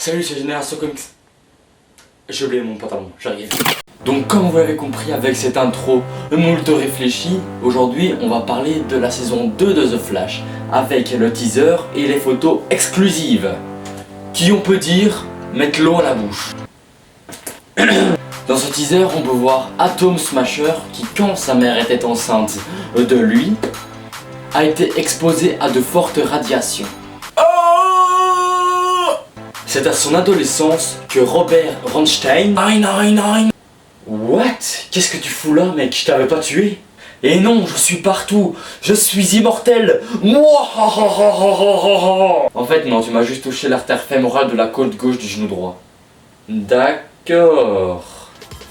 Salut, c'est Génération Comics. J'ai oublié mon pantalon, j'arrive. Donc comme vous l'avez compris avec cette intro moult réfléchie, aujourd'hui on va parler de la saison 2 de The Flash avec le teaser et les photos exclusives qui, on peut dire, mettent l'eau à la bouche. Dans ce teaser on peut voir Atom Smasher qui, quand sa mère était enceinte de lui, a été exposé à de fortes radiations. C'est à son adolescence que Robert Ronstein... What? Qu'est-ce que tu fous là, mec? Je t'avais pas tué? Et non, je suis partout. Je suis immortel. En fait, non, tu m'as juste touché l'artère fémorale de la côte gauche du genou droit. D'accord.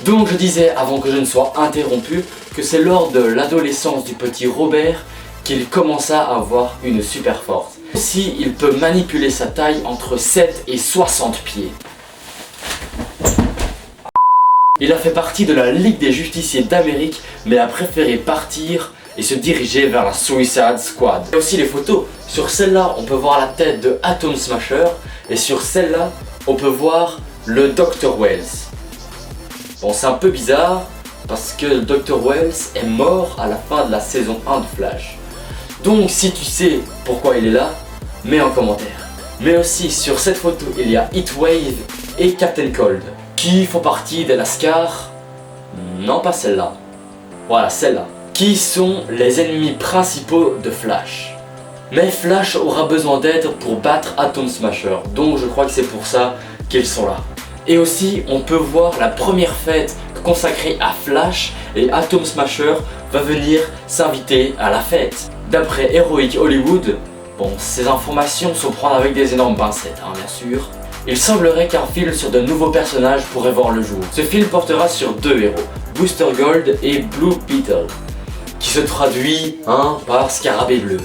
Donc je disais, avant que je ne sois interrompu, que c'est lors de l'adolescence du petit Robert qu'il commença à avoir une super force. Aussi, il peut manipuler sa taille entre 7 et 60 pieds. Il a fait partie de la Ligue des Justiciers d'Amérique, mais a préféré partir et se diriger vers la Suicide Squad. Et aussi les photos. Sur celle-là, on peut voir la tête de Atom Smasher, et sur celle-là, on peut voir le Dr. Wells. Bon, c'est un peu bizarre, parce que le Dr. Wells est mort à la fin de la saison 1 de Flash. Donc si tu sais pourquoi il est là, mets en commentaire. Mais aussi sur cette photo il y a Heatwave et Captain Cold qui font partie des Lascar. Non, pas celle-là. Voilà, celle-là. Qui sont les ennemis principaux de Flash. Mais Flash aura besoin d'aide pour battre Atom Smasher. Donc je crois que c'est pour ça qu'ils sont là. Et aussi on peut voir la première fête consacrée à Flash et Atom Smasher va venir s'inviter à la fête. D'après Heroic Hollywood, bon, ces informations sont prises avec des énormes pincettes, bien sûr. Il semblerait qu'un film sur de nouveaux personnages pourrait voir le jour. Ce film portera sur deux héros, Booster Gold et Blue Beetle, qui se traduit par Scarabée Bleu.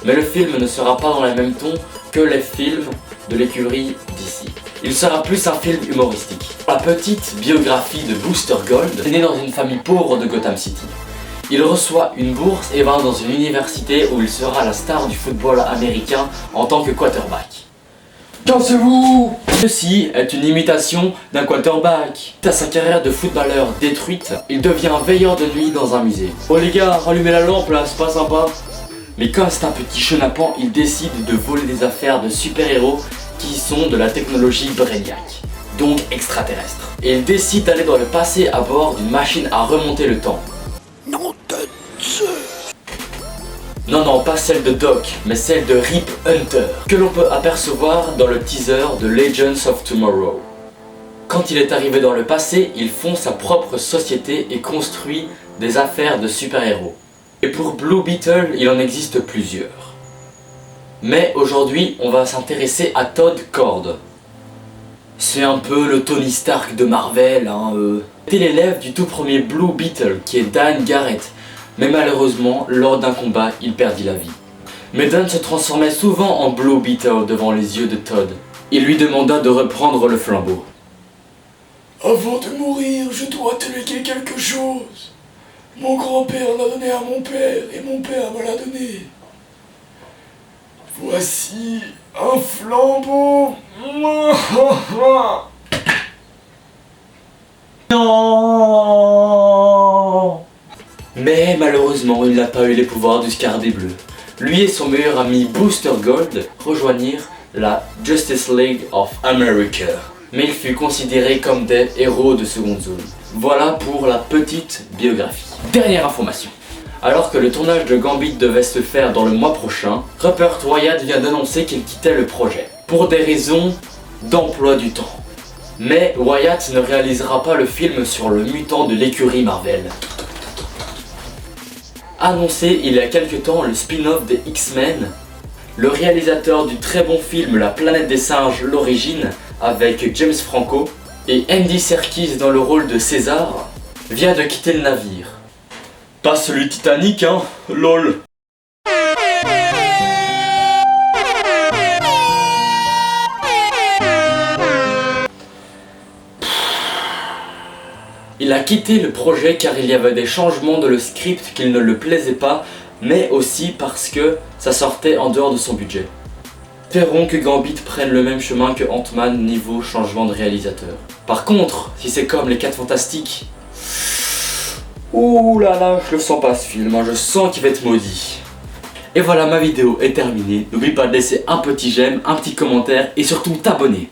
Mais le film ne sera pas dans le même ton que les films de l'écurie DC. Il sera plus un film humoristique. La petite biographie de Booster Gold est né dans une famille pauvre de Gotham City. Il reçoit une bourse et va dans une université où il sera la star du football américain en tant que quarterback. Cassez-vous! Ceci est une imitation d'un quarterback. À sa carrière de footballeur détruite, il devient veilleur de nuit dans un musée. Oh les gars, rallumez la lampe là, c'est pas sympa. Mais comme c'est un petit chenapan, il décide de voler des affaires de super-héros qui sont de la technologie Brainiac, donc extraterrestre. Et il décide d'aller dans le passé à bord d'une machine à remonter le temps. Non, pas celle de Doc, mais celle de Rip Hunter, que l'on peut apercevoir dans le teaser de Legends of Tomorrow. Quand il est arrivé dans le passé, il fonde sa propre société et construit des affaires de super-héros. Et pour Blue Beetle, il en existe plusieurs. Mais aujourd'hui, on va s'intéresser à Todd Cord. C'est un peu le Tony Stark de Marvel, C'était l'élève du tout premier Blue Beetle, qui est Dan Garrett. Mais malheureusement, lors d'un combat, il perdit la vie. Mais Dan se transformait souvent en Blue Beetle devant les yeux de Todd. Il lui demanda de reprendre le flambeau. Avant de mourir, je dois te léguer quelque chose. Mon grand-père l'a donné à mon père et mon père me l'a donné. Voici un flambeau. Non. Mais malheureusement, il n'a pas eu les pouvoirs du Scarabée Bleu. Lui et son meilleur ami Booster Gold rejoignirent la Justice League of America. Mais il fut considéré comme des héros de seconde zone. Voilà pour la petite biographie. Dernière information. Alors que le tournage de Gambit devait se faire dans le mois prochain, Rupert Wyatt vient d'annoncer qu'il quittait le projet, pour des raisons d'emploi du temps. Mais Wyatt ne réalisera pas le film sur le mutant de l'écurie Marvel. Annoncé il y a quelque temps le spin-off des X-Men, le réalisateur du très bon film La planète des singes, l'origine, avec James Franco, et Andy Serkis dans le rôle de César, vient de quitter le navire. Pas celui Titanic, lol. Il a quitté le projet car il y avait des changements dans le script qui ne le plaisaient pas, mais aussi parce que ça sortait en dehors de son budget. Espérons que Gambit prenne le même chemin que Ant-Man niveau changement de réalisateur. Par contre, si c'est comme les 4 Fantastiques... Ouh là là, je le sens pas ce film, hein, je sens qu'il va être maudit. Et voilà, ma vidéo est terminée. N'oublie pas de laisser un petit j'aime, un petit commentaire et surtout t'abonner.